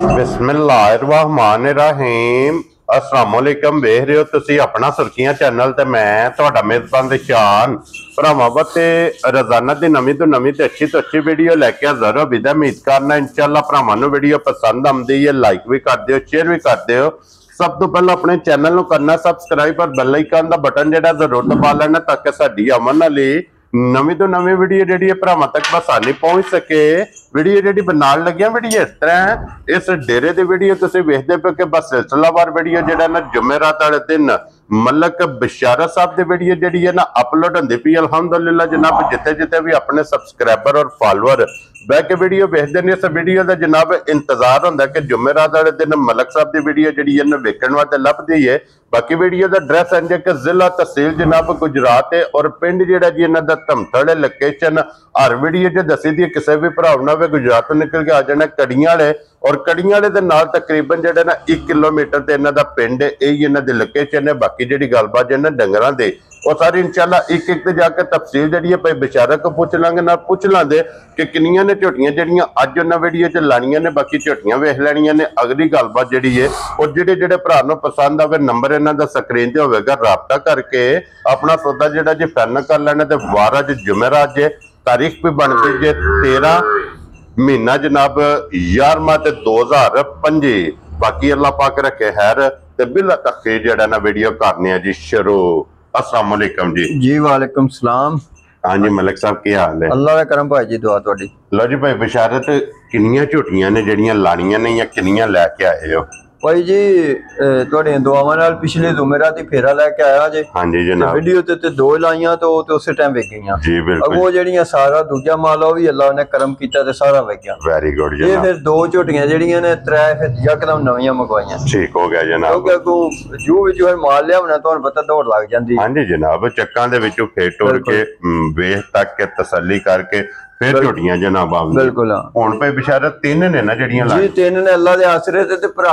बिस्मिल्लाहिर्रहमानिर्रहीम अस्सलाम वालेकुम। वेख रहे हो तुसी अपना सुर्खियां चैनल ते मैं तुहाडा मेजबान शान भरावां ते रोजाना दी नवीं तो नवीं ते अच्छी वीडियो लैके हाज़र हो। विदा उम्मीद करना इंशाअल्लाह भरावां नूं वीडियो पसंद आउंदी है, लाइक भी कर दिओ, शेयर भी कर दिओ। सब तो पहले अपने चैनल नूं करना सबसक्राइब और बेल आइकन दा बटन जिहड़ा जरूर दबा लेना ताकि साडी आमन वाली नवीं तो नवीं वीडियो जिहड़ी भरावां तक आसानी पहुंच सके। वीडियो जिहड़ी बनाउण लग्गियां वीडियो इस तरह है, इस डेरे दी वीडियो तुसीं वेखदे पे कि बस सिलसिलावार वीडियो जिहड़ा ना जुमेरात वाले दिन मलक बशारत साहब दी वीडियो जिहड़ी है ना अपलोड होंदी पई। अल्हम्दुलिल्लाह जनाब जिथे जिथे भी अपने सबसक्राइबर और फॉलोअर बह के वीडियो वेखदे ने, इस वीडियो का जनाब इंतजार होंदा कि जुमेरात वाले दिन मलक साहब की वीडियो जिहड़ी है ना वेखण वास्ते लभदी है। बाकी वीडियो का एड्रैस है कि जिला तहसील जनाब गुजरात है और पिंड जिहड़ा जी इन्हां दा धमथड़ लोकेशन हर वीडियो च दसी दी। किसी भी भरा ना वे गुजरात तो निकल के आ जाना कड़ियां वाले और कड़ियां वाले दे नाल तकरीबन जिहड़ा ना 1 किलोमीटर ते इन्हां दा पिंड है, यही इन्हां दी लोकेशन है। बाकी जिहड़ी गलबात है ना डंगरां दे और सारी इंशाअल्लाह एक एक ते जाके तफसील जिहड़ी है भाई बशारत को पूछ लांगे, ना पूछ लांगे कि किन्नियां ने झोटियां जिहड़ियां अज उन्हां वीडियो च लाणियां ने। बाकी झोटियां वेख लैणियां ने। अगली गलबात जिहड़ी है और जिहड़े भरा नूं पसंद आवे नंबर इन्हां दा स्क्रीन ते होवेगा, राबता करके अपना सौदा जिहड़ा जी फाइनल कर लेना। ते वार अज जुमेरात जे, तारीख भी बनदी जे 13 महीना जनाब 11वां ते 2025। बाकी अल्लाह पाक रखे खैर ते बिला तखीर जिहड़ा ना वीडियो करनी है जी शुरू। अस्सलाम वालेकुम जी। वालेकुम सलाम। हाँ जी मलिक साहब की हाल है? अल्लाह दा करम भाई जी, दुआ तुहाडी। लो जी भाई बशारत किन्नियां झोटियां ने जिहड़ियां लाणियां ने या किन्नियां लैके आए हो? भाई जी तुहाडीआं दुआवां नाल पिछले जुमेरात ही फेरा लेके आया जे। हाँ जी जनाब। वीडियो ते दो लाइयां तो उस टाइम वेच गईयां जी बिल्कुल। वो जेहड़ियां सारा दूजा माल भी अल्लाह ने करम कीता ते सारा वेच गया। वेरी गुड ये जनाब। फिर दो झोटियां जेहड़ियां ने त्रै फिर यकदम नवीं मंगवाइयां। ठीक हो गया जनाब। क्योंकि अगों जू विच माल लियावना तुहानू पता दौड़ लग जांदी। हाँ जी जनाब, चक्कां दे विचों फेर टोर के वेख तक के तसल्ली करके फिर झोटियां जनाब आ बिल्कुल। हुण भाई बशारत तीन ने ना जड़ियां जी तीन ने अल्लाह दे आसरे ते भरा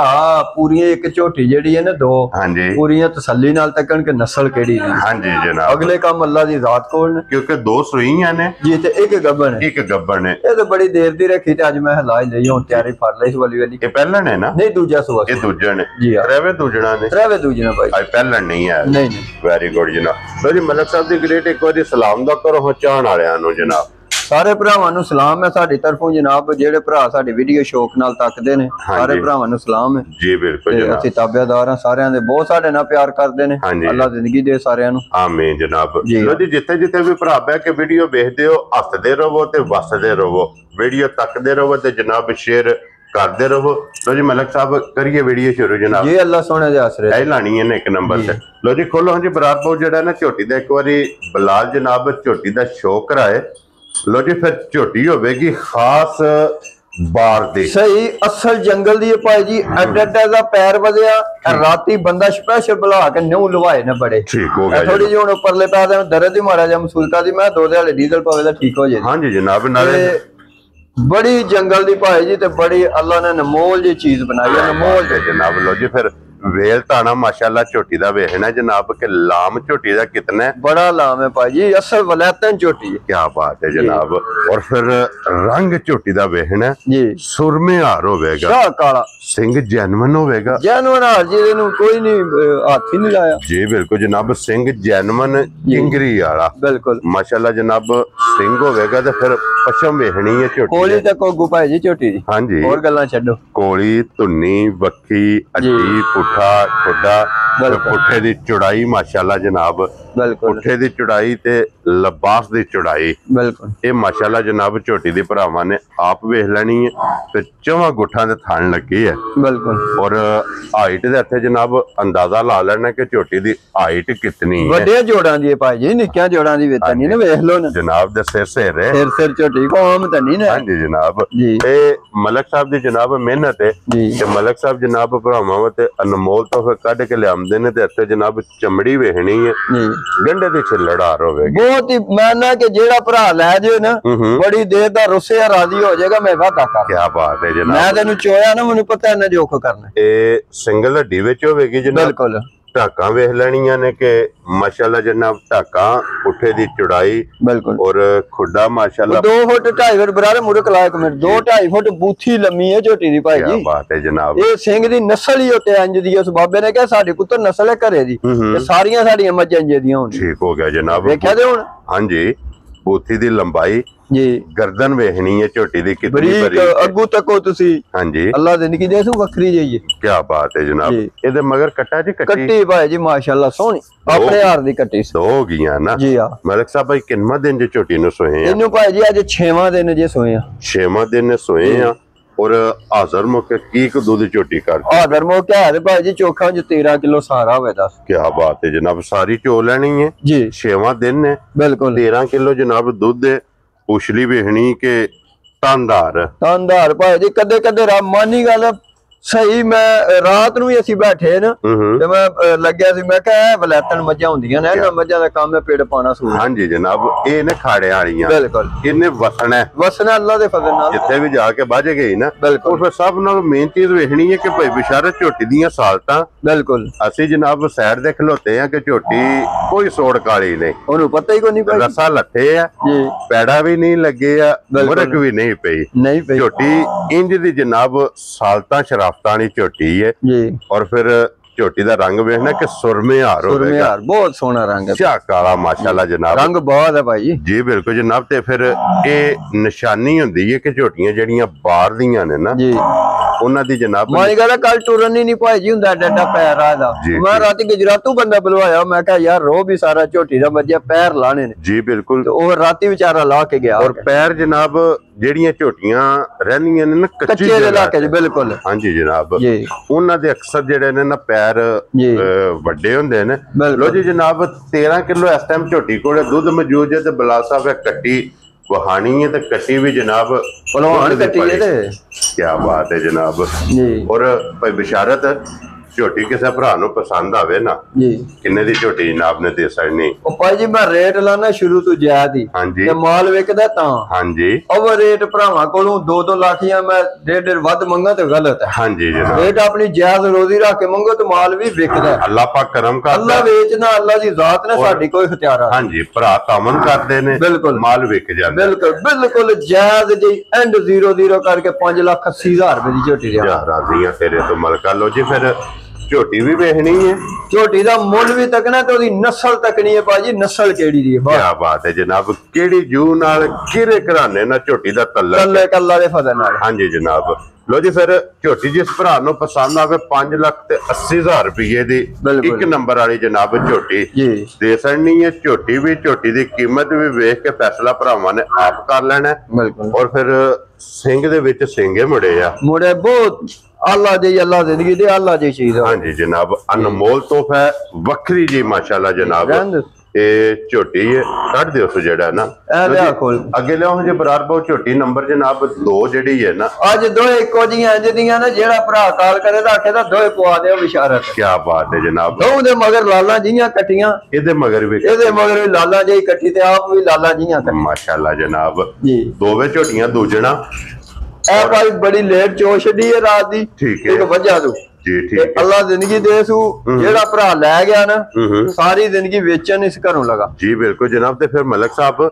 पूरी एक झोटी जेड़ी है ना दो। हाँ जी पूरी तसल्ली नाल तकन के नस्ल केड़ी है। हाँ जी जनाब। अगले काम अल्लाह दी जात कोल ने क्योंकि दो सुईयां ने जी ते एक गब्बन है। एक गब्बन है। ये तो बड़ी देर दी रखी ते अज मैं हलाज लई हुण तैयारी फड़ लई इस वाली ये पहलन है ना? नहीं दूजा सुआ। ये दूजा ने जी हां। त्रेवे दूजना ने? त्रेवे दूजना भाई। आज पहलन नहीं है? नहीं नहीं। वेरी गुड जनाब। लो जी मलिक साहब दी ग्रेट एक बार सलाम दा करो चाहण वालियां नु जनाब। सारे भरावां नूं सलाम है साडी तरफों जनाब। जेड़े भरा साडी वीडियो शौक नाल तकदे ने सारे भरावां नूं सलाम है जी बिल्कुल जनाब। असि ताबेदार हां सारियां दे, बहुत साडे नाल प्यार करदे ने। अल्लाह जिंदगी दे सारियां नूं आमीन जनाब। लो जी जिथे जिथे भी भरा बैठ के वीडियो देखदे हो हसदे रहो ते वसदे रहो, वीडियो तकदे रहो ते जनाब शेयर करते रहो। लो जी मलिक साहब करिए वीडियो शुरू जनाब। जी अल्लाह सोने दे आसरे यही लानी है ना एक नंबर से। लो जी खोलो हाँ जी बराबर जेड़ा ना झोटी दा एक बारी बिलाल जनाब झोटी दा शो कराए। लो जी फिर झोटी होगी खास बार दी सही असल जंगल दी भाई जी। एडा दा पैर वधिया राती बंदा स्पेशल बुला के न्यू लवाए ने बड़े। ठीक हो गया थोड़ी जी हुण परले पैर दे दर्द ही मारा जा महसूस करदी मैं 2 दिहाड़े डीजल पावे दा ठीक हो जाए। हां जी जनाब। नाले बड़ी जंगल दी भाई जी ते बड़ी अल्लाह ने अनमोल जी चीज बनाई है, अनमोल जी जनाब। लो जी फिर वेल ताना माशाल्लाह झोटी दा वेखना जनाब के लाम झोटी दा कितना है? बड़ा लाम है भाई जी, असल वलैतन झोटी है। क्या बात है जनाब। और फिर रंग झोटी दा वेखना जी सुरमे हार होवेगा, शाह काला सिंह जैनवन होवेगा। जैनवन हार जी नु कोई नहीं हाथ ही नहीं लाया। जी बिल्कुल जनाब। सिंह जैनवन चिंगरी वाला बिल्कुल माशाल्लाह जनाब सिंह होवेगा। ते फिर पशम वेखनी है झोटी कोली तक को भाई जी झोटी दी। हां जी और गल्लां छड्डो। कोली धुन्नी वक्की अड्डी पुठा ठोडा पुठे दी चौड़ाई माशाल्लाह जनाब। बिल्कुल पुठे दी चौड़ाई ते लबास दी चौड़ाई बिल्कुल ये माशाल्लाह जनाब झोटी दी भरावां ने आप वेख लेनी है। ते चौवां गुठां दे थन लगी है बिल्कुल। और हाइट दे इत्थे जनाब अंदाजा ला लेना कि झोटी दी हाइट कितनी है। वड्डे जोड़ां दी भाई जी, निक्कियां जोड़ां दी वेता नहीं ना वेख लो ना जनाब दे सिर है सिर झोटी को आम ते नहीं ना। हां जी जनाब। जी ए मलिक साहब दी जनाब मेहनत है कि मलिक साहब जनाब भरावां ते अनमोल तोहफे कढ के लियामदे ने। ते इत्थे जनाब चमड़ी वेखनी है गंढे दी छिल्लड़ हार होवेगी। बहुत ही मैं ना कि जेड़ा भरा लै जे ना बड़ी देर दा रुसे राजी हो जाएगा। मैं वादा कर। क्या बात है जनाब। मैं तेनू चोया ना मैनू पता है ना जोख करना। ए सिंगल हड्डी विच होवेगी जनाब। बिल्कुल ਢਾਕਾਂ ਵੇਖ ਲੈਣੀਆਂ ਨੇ ਕਿ ਮਾਸ਼ਾਅੱਲਾ ਜਨਾਬ ਢਾਕਾਂ ਪੁੱਠੇ ਦੀ ਚੌੜਾਈ ਬਿਲਕੁਲ ਔਰ ਖੁੱਡਾ ਮਾਸ਼ਾਅੱਲਾ 2 ਫੁੱਟ 2.5 ਫੁੱਟ ਬਰਾबर ਮੁਰਕ ਲਾਇਕ ਮਿੰਟ 2-2.5 ਫੁੱਟ ਬੂਥੀ ਲੰਮੀ ਹੈ ਝੋਟੀ ਦੀ ਭਾਈ ਕੀ ਜੀ। ਬਾਤ ਹੈ ਜਨਾਬ। ਇਹ ਸਿੰਘ ਦੀ ਨਸਲ ਹੀ ਉੱਤੇ ਇੰਜ ਦੀ ਉਸ ਬਾਬੇ ਨੇ ਕਿਹਾ ਸਾਡੇ ਪੁੱਤਰ ਨਸਲ ਹੈ ਘਰੇ ਦੀ ਤੇ ਸਾਰੀਆਂ ਸਾਡੀਆਂ ਮੱਝਾਂ ਇੰਜ ਦੀਆਂ ਹੋਣ। ਠੀਕ ਹੋ ਗਿਆ ਜਨਾਬ। ਵੇਖਿਆ ਤੇ ਹੁਣ ਹਾਂਜੀ ਬੂਥੀ ਦੀ ਲੰਬਾਈ ਜੀ ਗਰਦਨ ਵੇਖਣੀ ਹੈ ਝੋਟੀ ਦੀ ਕਿੰਨੀ ਬਰੀਕ ਬਰੀਕ ਅੱਗੂ ਤੱਕੋ ਤੁਸੀਂ ਹਾਂਜੀ ਅੱਲਾ ਜ਼ਿੰਦਗੀ ਦੇ ਸੂ ਵੱਖਰੀ ਜਾਈਏ। ਕੀ ਬਾਤ ਹੈ ਜਨਾਬ। ਜੀ। ਇਹਦੇ ਮਗਰ ਕੱਟਾ ਜੀ ਕੱਟੀ ਕੱਟੀ ਭਾਈ ਜੀ ਮਾਸ਼ਾਅੱਲਾ ਸੋਹਣੀ ਆਪਣੇ ਹਾਰ ਦੀ ਕੱਟੀ ਸੀ। ਹੋ ਗਈਆਂ ਨਾ ਜੀ ਆ ਮਲਕ ਸਾਹਿਬ ਭਾਈ ਕਿੰਨਾ ਦਿਨ ਜੇ ਝੋਟੀ ਨੂੰ ਸੋਏ ਆ? ਇਹਨੂੰ ਭਾਈ ਜੀ ਅੱਜ 6ਵਾਂ ਦਿਨ ਜੇ ਸੋਏ ਆ। 6ਵਾਂ ਦਿਨ ਸੋਏ ਆ ਔਰ ਹਾਜ਼ਰ ਮੁੱਕ ਕੀ ਕੁ ਦੁੱਧ ਝੋਟੀ ਕਰ ਆਦਰ ਮੋ ਕਿਹਾ ਹੈ ਭਾਈ ਜੀ ਚੋਖਾ ਚ 13 ਕਿਲੋ ਸਾਰਾ ਹੋਵੇ ਦੱਸ। ਕੀ ਬਾਤ ਹੈ ਜਨਾਬ। ਸਾਰੀ ਚੋ ਲੈਣੀ ਹੈ ਜੀ 6ਵਾਂ ਦਿਨ ਹੈ ਬਿਲਕੁਲ 13 ਕਿਲੋ ਜਨਾਬ ਦੁੱਧ ਹੈ। ਪੁਛਲੀ ਵੇਖਣੀ ਕਿ ਤੰਦਾਰ ਤਾਂਦਾਰ ਭਾਈ ਜੀ ਕਦੇ ਕਦੇ ਮਾਨੀ ਗੱਲ ਸਹੀ। ਮੈਂ ਰਾਤ ਨੂੰ ਹੀ ਅਸੀਂ ਬੈਠੇ ਨਾ ਤੇ ਮੈਂ ਲੱਗਿਆ ਸੀ ਮੈਂ ਕਿਹਾ ਇਹ ਵਲੈਤਨ ਮੱਝਾਂ ਹੁੰਦੀਆਂ ਨੇ ਇਹਨਾਂ ਮੱਝਾਂ ਦਾ ਕੰਮ ਹੈ ਪੇੜ ਪਾਣਾ ਸੂ। ਹਾਂਜੀ ਜਨਾਬ ਇਹ ਨੇ ਖਾੜਿਆਂ ਵਾਲੀਆਂ ਬਿਲਕੁਲ ਇਹਨੇ ਵਸਣਾ ਵਸਣਾ ਅੱਲਾ ਦੇ ਫਜ਼ਲ ਨਾਲ ਜਿੱਥੇ ਵੀ ਜਾ ਕੇ ਬਾਝ ਗਈ ਨਾ ਬਿਲਕੁਲ। ਉਹ ਫਿਰ ਸਭ ਨਾਲੋਂ ਮੇਨ ਚੀਜ਼ ਵੇਖਣੀ ਹੈ ਕਿ ਭਾਈ ਬਿਸ਼ਾਰਤ ਝੋਟੀ ਦੀਆਂ ਸਾਲਤਾਂ ਬਿਲਕੁਲ ਅਸੀਂ ਜਨਾਬ ਸਾਈਡ ਦੇ ਖਲੋਤੇ ਆ ਕਿ ਝੋਟੀ ਕੋਈ ਸੋੜ ਕਾਲੀ ਨਹੀਂ ਉਹਨੂੰ ਪਤਾ ਹੀ ਕੋਈ ਨਹੀਂ ਭਾਈ ਰਸਾ ਲੱਥੇ ਆ ਜੀ ਪੈੜਾ ਵੀ ਨਹੀਂ ਲੱਗੇ ਆ ਬਿਲਕੁਲ। ਮੁਰਕ ਵੀ ਨਹੀਂ ਪਈ ਨਹੀਂ ਪਈ ਝੋਟੀ ਇੰਜ ਦੀ ਜਨਾਬ ਸਾਲਤਾਂ ਸ਼ਰਾਫਤਾਂ ਵਾਲੀ ਝੋਟੀ ਹੈ ਜੀ। ਔਰ ਫਿਰ ਝੋਟੀ ਦਾ ਰੰਗ ਵੇਖਣਾ ਕਿ ਸੁਰਮੇ ਹਾਰ ਹੋਵੇਗਾ ਸੁਰਮਿਆਰ ਬਹੁਤ ਸੋਹਣਾ ਰੰਗ ਹੈ ਸ਼ਾ ਕਾਲਾ ਮਾਸ਼ਾਅੱਲਾ ਜਨਾਬ। ਰੰਗ ਬਹੁਤ ਹੈ ਭਾਈ ਜੀ ਬਿਲਕੁਲ ਜਨਾਬ। ਤੇ ਫਿਰ ਇਹ ਨਿਸ਼ਾਨੀ ਹੁੰਦੀ ਹੈ ਕਿ ਝੋਟੀਆਂ ਜਿਹੜੀਆਂ ਬਾਹਰ ਦੀਆਂ ਨੇ ਨਾ ਜੀ ਉਹਨਾਂ ਦੀ ਜਨਾਬ ਮੈਂ ਕਹਿੰਦਾ ਕੱਲ ਟੁਰਨ ਹੀ ਨਹੀਂ ਭਾਈ ਜੀ ਹੁੰਦਾ ਡੱਡਾ ਪੈਰ ਆਦਾ। ਜੀ, ਮੈਂ ਰਾਤੀ ਗੁਜਰਾਤੋਂ ਬੰਦਾ ਬੁਲਵਾਇਆ ਮੈਂ ਕਿਹਾ ਯਾਰ ਰੋ ਵੀ ਸਾਰਾ ਝੋਟੀ ਦਾ ਵੱਜਿਆ ਪੈਰ ਲਾਣੇ ਨੇ ਜੀ ਬਿਲਕੁਲ। ਤੇ ਉਹ ਰਾਤੀ ਵਿਚਾਰਾ ਲਾ ਕੇ ਗਿਆ ਔਰ ਪੈਰ ਜਨਾਬ ਜਿਹੜੀਆਂ ਝੋਟੀਆਂ ਰਹਿੰਦੀਆਂ ਨੇ ਨਾ ਕੱਚੇ ਦੇ ਜਗ੍ਹਾ ਇਲਾਕੇ 'ਚ ਬਿਲਕੁਲ ਹਾਂਜੀ ਜਨਾਬ ਜੀ ਉਹਨਾਂ ਦੇ ਅਕਸਰ ਜਿਹੜੇ ਨੇ ਨਾ ਪੈਰ ਜੀ ਵੱਡੇ ਹੁੰਦੇ ਨੇ। ਬਿਲਕੁਲ। ਲੋ ਜੀ ਜਨਾਬ 13 ਕਿਲੋ ਇਸ ਟਾਈਮ ਝੋਟੀ ਕੋਲੇ ਦੁੱਧ ਮੌਜੂਦ ਹੈ ਤੇ ਬਲਾ ਸਾਹਿਬ ਕੱਟੀ ਵਹਾਣੀ ਹੈ ਤੇ ਕੱਟੀ ਵੀ ਜਨਾਬ ਪਹਿਲਵਾਨ ਕੱਟੀ ਹੈ ਤੇ ਕੀ ਬਾਤ ਹੈ ਜਨਾਬ। ਜੀ ਔਰ ਭਾਈ ਬਿਸ਼ਾਰਤ ਝੋਟੀ ਕਿਸੇ ਭਰਾ ਨੂੰ ਪਸੰਦ ਆਵੇ ਨਾ ਜੀ ਕਿੰਨੇ ਦੀ ਝੋਟੀ ਜਨਾਬ ਨੇ ਦੇ ਸਕਣੀ? ਉਹ ਭਾਈ ਜੀ ਮੈਂ ਰੇਟ ਲਾਣਾ ਸ਼ੁਰੂ ਤੋਂ ਜਾਇਜ਼ ਹੀ ਹਾਂਜੀ ਤੇ ਮਾਲ ਵਿਕਦਾ ਤਾਂ ਹਾਂਜੀ ਓਵਰ ਰੇਟ ਭਰਾਵਾਂ ਕੋਲੋਂ 2-2 ਲੱਖ ਜਾਂ ਮੈਂ 1.5 ਵੱਧ ਮੰਗਾ ਤੇ ਗਲਤ ਹੈ। ਹਾਂਜੀ ਜਨਾਬ। ਰੇਟ ਆਪਣੀ ਜਾਇਜ਼ ਰੋਜ਼ੀ ਰੱਖ ਕੇ ਮੰਗੋ ਤੇ ਮਾਲ ਵੀ ਵਿਕਦਾ ਹੈ। ਅੱਲਾਹ ਪਾਕ ਕਰਮ ਅੱਲਾ ਕਰਦਾ ਵੇਚਣਾ ਅੱਲਾ ਦੀ ਜ਼ਾਤ ਨੇ ਸਾਡੀ ਕੋਈ ਹਥਿਆਰਾ ਹਾਂਜੀ ਭਰਾ ਤਾਮਨ ਕਰਦੇ ਨੇ ਬਿਲਕੁਲ। ਮਾਲ ਵਿਕ ਜਾਂਦਾ ਬਿਲਕੁਲ ਬਿਲਕੁਲ ਜਾਇਜ਼ ਜੀ ਐਂਡ 0-0 ਕਰਕੇ 5,80,000 ਰੁਪਏ ਦੀ ਝੋਟੀ ਦੇ ਰਾਜ਼ੀਆਂ ਤੇਰੇ ਤੋਂ ਮਲਕਾ। ਲੋ ਜੀ ਫਿਰ ਝੋਟੀ ਵੀ ਵੇਖਣੀ ਹੈ ਝੋਟੀ ਦਾ ਮੁੱਲ ਵੀ ਤੱਕਣਾ ਤੇ ਉਹਦੀ ਨਸਲ ਤੱਕਣੀ ਹੈ ਭਾਜੀ ਨਸਲ ਕਿਹੜੀ ਦੀ ਹੈ ਕੀ ਬਾਤ ਹੈ ਜਨਾਬ। ਕਿਹੜੀ ਜੂ ਨਾਲ ਕਿਹੜੇ ਘਰਾਣੇ ਨਾਲ ਝੋਟੀ ਦਾ ਤੱਲਕ ਕੱਲੇ ਕੱਲਾ ਦੇ ਫਜ਼ਲ ਨਾਲ ਹਾਂਜੀ ਜਨਾਬ। ਲੋ ਜੀ ਫਿਰ ਝੋਟੀ ਜਿਸ ਭਰਾ ਨੂੰ ਪਸੰਦ ਆਵੇ 5,80,000 ਰੁਪਏ ਦੀ ਬਿਲਕੁਲ। 1 ਨੰਬਰ ਵਾਲੀ ਜਨਾਬ ਝੋਟੀ ਜੀ ਦੇ ਸਕਣੀ ਹੈ। ਝੋਟੀ ਵੀ ਝੋਟੀ ਦੀ ਕੀਮਤ ਵੀ ਵੇਖ ਕੇ ਫੈਸਲਾ ਭਰਾਵਾਂ ਨੇ ਆਪ ਕਰ ਲੈਣਾ ਹੈ। ਬਿਲਕੁਲ ਔਰ ਫਿਰ ਸਿੰਘ ਦੇ ਵਿੱਚ ਸਿੰਘੇ ਮੁੜੇ ਆ ਮੁੜੇ ਬਹੁਤ ਅੱਲਾ ਜੀ ਅੱਲਾ ਜ਼ਿੰਦਗੀ ਦੇ ਅੱਲਾ ਜੀ ਚੀਜ਼ ਹਾਂਜੀ ਜਨਾਬ। ਅਨਮੋਲ ਤੋਹਫਾ ਹੈ ਵੱਖਰੀ ਜੀ ਮਾਸ਼ਾਅੱਲਾ ਜਨਾਬ। ਇਹ ਝੋਟੀ ਹੈ ਕੱਢ ਦਿਓ ਸੋ ਜਿਹੜਾ ਨਾ ਇਹ ਲਿਆ ਖੋਲ ਅੱਗੇ ਲਿਆਓ ਜੇ ਬਰਾਰ ਬਹੁ ਝੋਟੀ ਨੰਬਰ ਜਨਾਬ 2 ਜਿਹੜੀ ਹੈ ਨਾ ਅੱਜ ਦੋਏ ਇੱਕੋ ਜੀਆਂ ਇੰਜ ਦੀਆਂ ਨਾ ਜਿਹੜਾ ਭਰਾ ਕਾਲ ਕਰੇ ਤਾਂ ਆਖੇ ਤਾਂ ਦੋਏ ਪਵਾ ਦਿਓ ਬਿਸ਼ਾਰਤ। ਕੀ ਬਾਤ ਹੈ ਜਨਾਬ। ਦੋ ਦੇ ਮਗਰ ਲਾਲਾਂ ਜੀਆਂ ਕੱਟੀਆਂ ਇਹਦੇ ਮਗਰ ਵੀ ਇਹਦੇ ਮਗਰ ਵੀ ਲਾਲਾਂ ਜਿਹੀ ਕੱਟੀ ਤੇ ਆਪ ਵੀ ਲਾਲਾਂ ਜੀਆਂ ਕੱਟੀ ਮਾਸ਼ਾਅੱਲਾ ਜਨਾਬ। ਜੀ ਦੋਵੇਂ ਝੋਟੀਆਂ ਦੂਜਣਾ ਇਹ ਭਾਈ ਬੜੀ ਲੇਟ ਚੋਸ਼ਦੀ ਹੈ ਰਾਤ ਦੀ ਠੀਕ ਹੈ ਇੱਕ ਵਜ੍ਹਾ ਤੋਂ ਜੀ ਤੇ ਠੀਕ ਹੈ ਅੱਲਾ ਜ਼ਿੰਦਗੀ ਦੇ ਸੂ ਜਿਹੜਾ ਭਰਾ ਲੈ ਗਿਆ ਨਾ ਹੂੰ ਸਾਰੀ ਜ਼ਿੰਦਗੀ ਵੇਚਣ ਇਸ ਘਰੋਂ ਲਗਾ। ਜੀ ਬਿਲਕੁਲ ਜਨਾਬ। ਤੇ ਫਿਰ ਮਲਕ ਸਾਹਿਬ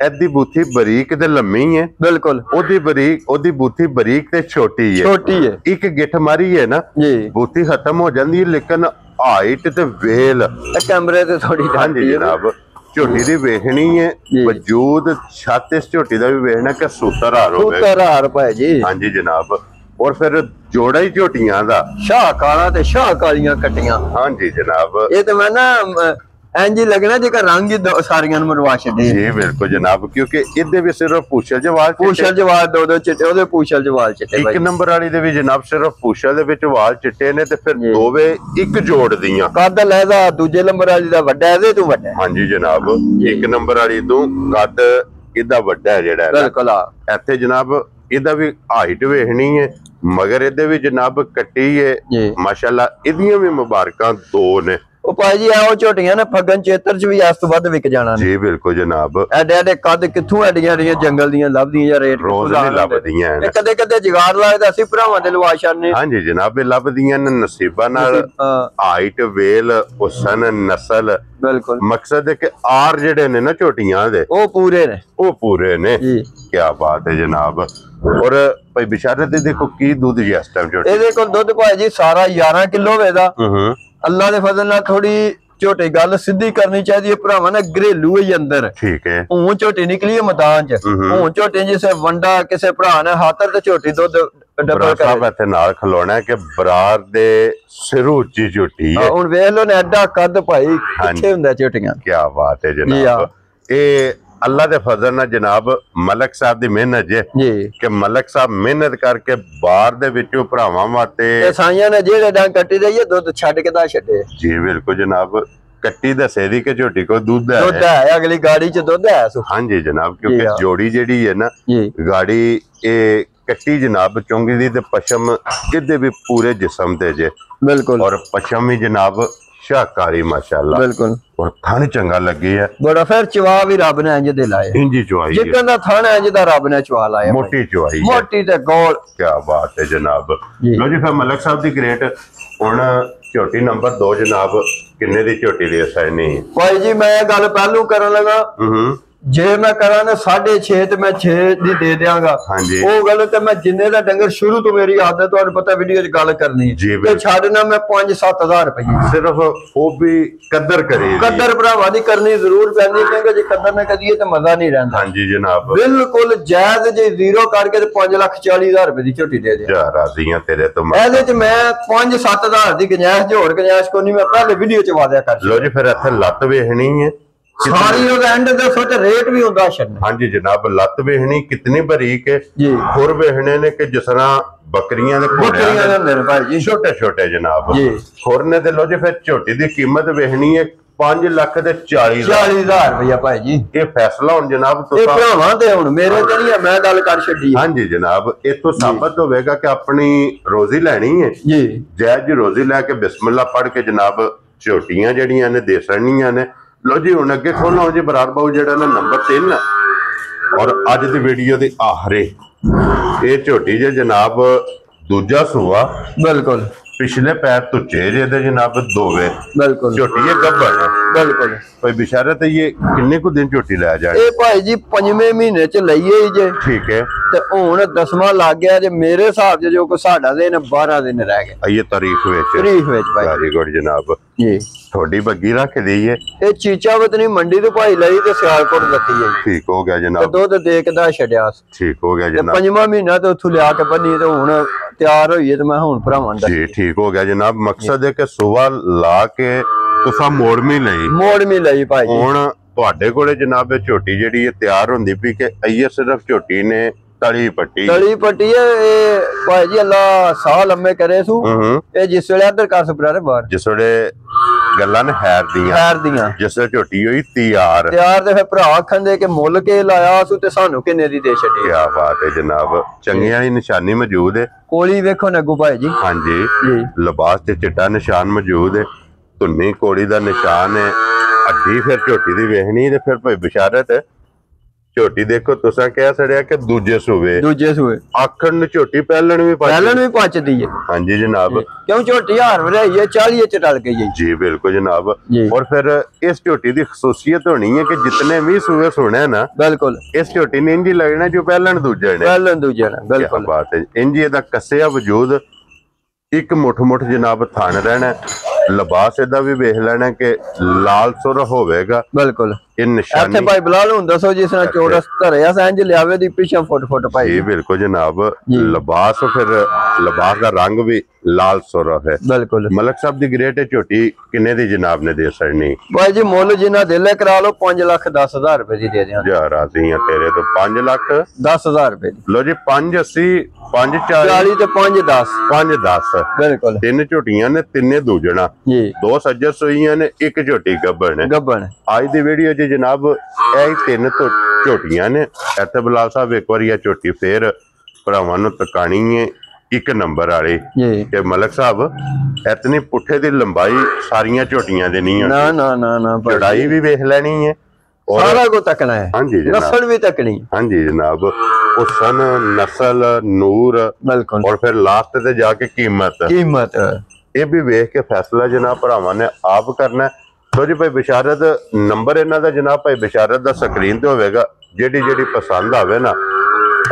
ਐਦੀ ਬੂਥੀ ਬਰੀਕ ਤੇ ਲੰਮੀ ਹੈ ਬਿਲਕੁਲ ਉਹਦੀ ਬੂਥੀ ਬਰੀਕ ਤੇ ਛੋਟੀ ਹੈ ਛੋਟੀ ਹੈ ਇੱਕ ਗਿੱਠ ਮਾਰੀ ਹੈ ਨਾ ਜੀ ਬੂਥੀ ਖਤਮ ਹੋ ਜਾਂਦੀ ਹੈ ਲੇਕਿਨ ਹਾਈਟ ਤੇ ਵੇਲ ਇਹ ਕੈਮਰੇ ਤੇ ਥੋੜੀ ਹਾਂਜੀ ਜਨਾਬ ਝੋਟੀ ਦੀ ਵੇਖਣੀ ਹੈ ਵਜੂਦ ਛੱਤ ਇਸ ਝੋਟੀ ਦਾ ਵੀ ਵੇਖਣਾ ਕਿ ਸੂਤਰਹਾਰ ਹੋਵੇ। ਸੂਤਰਹਾਰ ਭਾਈ ਜੀ ਹਾਂਜੀ ਜਨਾਬ। ਔਰ ਫਿਰ ਜੋੜਾ ਹੀ ਝੋਟੀਆਂ ਦਾ ਸ਼ਾਹ ਕਾਲਾ ਤੇ ਸ਼ਾਹ ਕਾਲੀਆਂ ਕੱਟੀਆਂ ਹਾਂਜੀ ਜਨਾਬ। ਇਹ ਤੇ ਮੈਂ ਨਾ ਇੰਜ ਹੀ ਲੱਗਣਾ ਜੇ ਰੰਗ ਹੀ ਸਾਰੀਆਂ ਨੂੰ ਮਰਵਾ ਛੱਡੇ ਜੀ ਬਿਲਕੁਲ ਜਨਾਬ ਕਿਉਂਕਿ ਇਹਦੇ ਵੀ ਸਿਰਫ ਪੂਛਲ ਜਵਾਲ ਪੂਛਲ ਜਵਾਲ ਦੋ ਚਿੱਟੇ ਉਹਦੇ ਪੂਛਲ ਜਵਾਲ ਚਿੱਟੇ ਇੱਕ ਨੰਬਰ ਵਾਲੀ ਦੇ ਵੀ ਜਨਾਬ ਸਿਰਫ ਪੂਛਲ ਦੇ ਵਿੱਚ ਵਾਲ ਚਿੱਟੇ ਨੇ ਤੇ ਫਿਰ ਦੋਵੇਂ ਇੱਕ ਜੋੜ ਦੀਆਂ ਕੱਦ ਲੈਦਾ ਦੂਜੇ ਨੰਬਰ ਵਾਲੀ ਦਾ ਵੱਡਾ ਇਹਦੇ ਤੋਂ ਵੱਡਾ ਹਾਂਜੀ ਜਨਾਬ। ਇੱਕ ਨੰਬਰ ਵਾਲੀ ਤੋਂ ਕੱਦ ਇਹਦਾ ਵੱਡਾ ਹੈ ਜਿਹੜਾ ਬਿਲਕੁਲ ਇੱਥੇ ਜਨਾਬ ਇਹਦਾ ਵੀ ਹਾਈਟ ਵੇਖਣੀ ਹੈ ਮਗਰ ਇਹਦੇ ਵੀ ਜਨਾਬ ਕੱਟੀ ਹੈ ਮਾਸ਼ਾਅੱਲਾ। ਇਹਦੀਆਂ ਵੀ ਮੁਬਾਰਕਾਂ 2 ਨੇ ਉਹ ਭਾਈ ਜੀ ਉਹ ਝੋਟੀਆਂ ਨੇ ਫੱਗਣ ਚੇਤਰ ਚ ਵੀ ਇਸ ਤੋਂ ਵੱਧ ਵਿਕ ਜਾਣਾ ਨੇ ਜੀ ਬਿਲਕੁਲ ਜਨਾਬ। ਐਡੇ ਐਡੇ ਕੱਦ ਕਿੱਥੋਂ ਐਡੀਆਂ ਜੰਗਲ ਦੀਆਂ ਲੱਭਦੀਆਂ ਜਾਂ ਰੇਟ ਰੋਜ਼ ਨਹੀਂ ਲੱਭਦੀਆਂ ਨੇ। ਕਦੇ ਕਦੇ ਜੁਗਾੜ ਲੱਗਦਾ ਅਸੀਂ ਭਰਾਵਾਂ ਦੇ ਲਵਾ ਛਾਨੇ। ਹਾਂਜੀ ਜਨਾਬ, ਇਹ ਲੱਭਦੀਆਂ ਨੇ ਨਸੀਬਾਂ ਨਾਲ। ਹਾਈਟ, ਵੇਲ, ਹੁਸਨ, ਨਸਲ, ਬਿਲਕੁਲ ਮਕਸਦ ਹੈ ਕਿ ਆਰ ਜਿਹੜੇ ਨੇ ਨਾ ਝੋਟੀਆਂ ਦੇ ਉਹ ਪੂਰੇ ਨੇ, ਉਹ ਪੂਰੇ ਨੇ। ਕੀ ਬਾਤ ਹੈ ਜਨਾਬ। ਔਰ ਭਾਈ ਬਿਸ਼ਾਰਤ ਦੇ ਦੇਖੋ ਕੀ ਦੁੱਧ ਜੀ ਇਸ ਟਾਈਮ ਝੋਟੀ ਇਹਦੇ ਕੋਲ ਦੁੱਧ ਭਾਈ ਜੀ ਸਾਰਾ 11 ਕਿਲੋ ਵੇਦਾ। ਅੱਲਾ ਦੇ ਫਜ਼ਲ ਨਾਲ ਥੋੜੀ ਝੋਟੀ ਗੱਲ ਸਿੱਧੀ ਕਰਨੀ ਚਾਹੀਦੀ ਹੈ ਭਰਾਵਾਂ ਨੇ, ਘਰੇਲੂ ਹੀ ਅੰਦਰ। ਠੀਕ ਹੈ। ਹੁਣ ਝੋਟੀ ਨਿਕਲੀ ਹੈ ਮੈਦਾਨ ਚ, ਹੁਣ ਝੋਟੀ ਜਿਸੇ ਵੰਡਾ ਕਿਸੇ ਭਰਾ ਨੇ ਹਾਤਰ ਤੇ ਝੋਟੀ ਦੁੱਧ ਡਬਲ ਕਰ ਇੱਥੇ ਨਾਲ ਖਲੋਣਾ ਕਿ ਬਰਾਰ ਦੇ ਸਿਰੂ ਉੱਚੀ ਝੋਟੀ ਹੈ। ਹੁਣ ਵੇਖ ਲੋ ਨੇ ਐਡਾ ਕੱਦ ਭਾਈ ਕਿੱਥੇ ਹੁੰਦਾ ਝੋਟੀਆਂ। ਕੀ ਬਾਤ ਹੈ ਜਨਾਬ। ਇਹ ਅੱਲਾ ਦੇ ਫਜ਼ਲ ਨਾਲ ਜਨਾਬ ਮਲਕ ਸਾਹਿਬ ਦੀ ਮਿਹਨਤ ਜੇ ਜੀ ਕਿ ਮਲਕ ਸਾਹਿਬ ਮਿਹਨਤ ਕਰਕੇ ਬਾਹਰ ਦੇ ਵਿੱਚੋਂ ਭਰਾਵਾਂ ਵਾਸਤੇ ਸਾਈਆਂ ਨੇ ਜਿਹੜੇ ਡੰਗ ਕੱਟੀ ਰਹੀ ਹੈ ਦੁੱਧ ਛੱਡ ਕੇ ਦਾ ਛੱਡੇ। ਜੀ ਬਿਲਕੁਲ ਜਨਾਬ। ਕੱਟੀ ਦੱਸੇ ਦੀ ਕਿ ਝੋਟੀ ਕੋ ਦੁੱਧ ਹੈ ਅਗਲੀ ਗਾੜੀ ਚ ਦੁੱਧ ਹੈ। ਹਾਂਜੀ ਜਨਾਬ, ਕਿਉਂਕਿ ਜੋੜੀ ਜਿਹੜੀ ਹੈ ਨਾ ਗਾੜੀ ਇਹ ਕੱਟੀ ਜਨਾਬ ਚੁੰਗੀ ਦੀ ਤੇ ਪਸ਼ਮ ਕਿਤੇ ਵੀ ਪੂਰੇ ਜਿਸਮ ਤੇ ਜੇ। ਬਿਲਕੁਲ। ਔਰ ਪਸ਼ਮ ਵੀ ਜਨਾਬ ਸ਼ਾਕਾਰੀ ਮਾਸ਼ਾਅੱਲਾ। ਬਿਲकुल। और थाने चंगा लगे है बड़ा फिर चवा भी रब ने इंज दे लाए। इंजी चवाई जिकन दा थाना इंज दा रब ने चवा लाया। मोटी चवाई मोटी ते गोल। क्या बात है जनाब। लो जी फिर मलक साहब दी ग्रेट हुन झोटी नंबर 2 जनाब किन्ने दी झोटी दे साइनी भाई जी मैं गल पहलू करन लगा जे मैं करा ना 6.5 ते मैं 6 दी दे देंगा। वो गल ते मैं जिन्ने दा डंगर शुरू तो मेरी आदत तुहानू पता वीडियो च गल करनी ते छाड़ना मैं 5-7 हज़ार रुपए सिर्फ वो भी कदर करे। कदर भरावां दी करनी जरूर पैंदी क्योंकि जे कदर ना करिए ते मजा नहीं रहिंदा। हां जी जनाब बिल्कुल जायज जे जीरो करके ते 5,40,000 रुपए दी झोटी दे दे। जा राजियां तेरे तो ਇਹਦੇ ਚ ਮੈਂ 5-7 हज़ार दी गुंजाइश जोड़ गुंजाइश को नहीं मैं पहले वीडियो च वादा कर। लो जी फिर इत्थे लत वेखनी है सारी एंड दसो ते रेट भी होंदा छन। हां जी जनाब लत वेखनी कितनी बारीक है जी। खुर वेखने ने कि जिस तरह बकरियां दे बकरियां दे मेरे भाई जी छोटे छोटे जनाब जी। खुर ने ते लो जी फिर झोटी दी कीमत वेखनी है 5,40,000 रुपया भाई जी। ये फैसला हुन जनाब तुसा भरावां ते हुन मेरे ते नहीं है मैं गल कर छड्डी। हां जी जनाब इथों साबित होवेगा कि अपनी रोजी लेनी है जी। जायज रोजी लेके बिस्मिल्लाह पढ़ के जनाब झोटियां जड़ियां ने दे सड़नियां ने। लो जी हुन अगे खोलो जी बरार बाबू जेड़ा ना नंबर 3 और अज दी वीडियो दी आखिरी ये झोटी जे जनाब दूजा सूआ। बिल्कुल। पिछले पैर तुचे जे दे जनाब दोवे। बिल्कुल। झोटी ये गब्बर है। बिल्कुल। भाई बिशारत है ये किन्ने को दिन झोटी ले जाए? ए भाई जी 5वें महीने च लईए जे। ठीक है। ते हुन 10वां लग गया जे मेरे हिसाब से जो को साडा दिन 12 दिन रह गए। ये तारीख विच भाई। वेरी गुड जनाब जी। थोड़ी बग्गी रख दी है। ए चीचा वतनी मंडी तो भाई लई ते सियालकोट लती है। ठीक हो गया जनाब। दुध देखदा छड्या। ठीक हो गया जनाब। 5वां महीना तो उथों लिया के बनी ते हुन तैयार होई है ते मैं हुन भरावां दा जी ठीक हो गया जनाब। मकसद है कि सुबह ला के तुसा मोड़मी लई भाई जी। हुन तुहाडे कोले जनाब झोटी जेहड़ी है तैयार हुंदी पई कि अइए सिर्फ झोटी ने तली पट्टी है ए भाई जी अल्लाह साह लम्बे करे सू ए जिस वेले इधर कर सुपरारे बाहर जिस वेले गल्लां ने हैर दियां जिस वेले झोटी होई तैयार ते फिर भरा आखन दे के मुल के लाया सू ते सानू किन्ने दी दे छड्डी। क्या बात है जनाब। चंगियां दी निशानी मौजूद है। कोली वेखो नगू भाई जी। हां जी लिबास ते चिट्टा निशान मौजूद है। धुन्नी कोड़ी दा निशान है। अड्डी फिर झोटी दी वेखनी ते फिर भाई बिशारत झोटी देखो तुसा कह सड़िया कि दूजे सूए आखन झोटी पहलन भी पचदी है। हां जी जनाब क्यों झोटी हार रही है 40 च टल गई है जी। बिल्कुल जनाब। और फिर इस झोटी की खसूसियत होनी है कि जितने भी सूए सुने ना बिल्कुल इस झोटी ने इंजी लगना जो पहलन दूजे ने बिल्कुल बात है। इंजी दा कसिया वजूद एक मुठ जनाब थान रहना लिबास इहदा भी वेख लेना कि लाल सुर होवेगा। बिल्कुल ये निशानी भाई बिलाल हुन दसो जिस तरह चौरस धरिया इंज लियावे दी पीछे फुट पाई जी। बिल्कुल जनाब लिबास फिर लिबास का रंग भी लाल सुर है। बिल्कुल। मलक साहब दी ग्रेट है झोटी किन्ने दी जनाब ने दे सड़नी भाई जी मुल जिन्ना दिल करा लो 5,10,000 रुपए दी दे दें। जा राजी हैं तेरे तो 5,10,000 रुपए दी। लो जी 580 540 ते 510 बिल्कुल। 3 झोटियां ने तिन्ने दूजना जी। 2 सज्जर सोईयां ने 1 झोटी गब्बन आज दी वीडियो जी जनाब ए 3 तो झोटियां ने इत्थे बिलाल साहब एक बार झोटी फिर भरावां नूं तकानी है ਇੱਕ ਨੰਬਰ ਵਾਲੀ ਜੀ ਕਿ ਮਲਕ ਸਾਹਿਬ ਇਤਨੀ ਪੁੱਠੇ ਦੀ ਲੰਬਾਈ ਸਾਰੀਆਂ ਝੋਟੀਆਂ ਦੇ ਨਹੀਂ ਨਾ ਨਾ ਨਾ ਨਾ ਚੜਾਈ ਵੀ ਵੇਖ ਲੈਣੀ ਹੈ ਸਾਰਾ ਕੁਝ ਤੱਕਣਾ ਹੈ ਹਾਂਜੀ ਜਨਾਬ ਨਸਲ ਵੀ ਤੱਕਣੀ ਹਾਂਜੀ ਜਨਾਬ ਹੁਸਨ ਨਸਲ ਨੂਰ ਬਿਲਕੁਲ और फिर लास्ट ਤੇ ਜਾ ਕੇ ਕੀਮਤ ਇਹ ਵੀ ਵੇਖ ਕੇ ਫੈਸਲਾ ਜਨਾਬ ਭਰਾਵਾਂ ਨੇ ਆਪ ਕਰਨਾ ਲੋ ਜੀ ਭਾਈ ਬਿਸ਼ਾਰਤ ਨੰਬਰ ਇਹਨਾਂ ਦਾ ਜਨਾਬ ਭਾਈ ਬਿਸ਼ਾਰਤ ਦਾ ਸਕਰੀਨ ਤੇ ਹੋਵੇਗਾ ਜਿਹੜੀ ਪਸੰਦ ਆਵੇ ਨਾ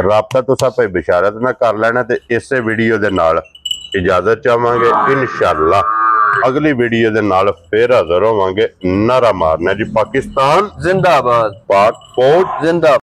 ਰਾਬਤਾ ਤੁਸੀਂ ਭਾਈ ਬਿਸ਼ਾਰਤ ਨਾਲ ਕਰ ਲੈਣਾ ਤੇ ਇਸੇ ਵੀਡੀਓ ਦੇ ਨਾਲ ਇਜਾਜ਼ਤ ਚਾਹਾਂਗੇ ਇਨਸ਼ਾਅੱਲਾ ਅਗਲੀ ਵੀਡੀਓ ਦੇ ਨਾਲ ਫੇਰ ਹਾਜ਼ਰ ਹੋਵਾਂਗੇ ਨਾਰਾ ਮਾਰਨਾ ਜੀ ਪਾਕਿਸਤਾਨ ਜ਼ਿੰਦਾਬਾਦ ਪਾਕ ਫੌਜ ਜ਼ਿੰਦਾਬਾਦ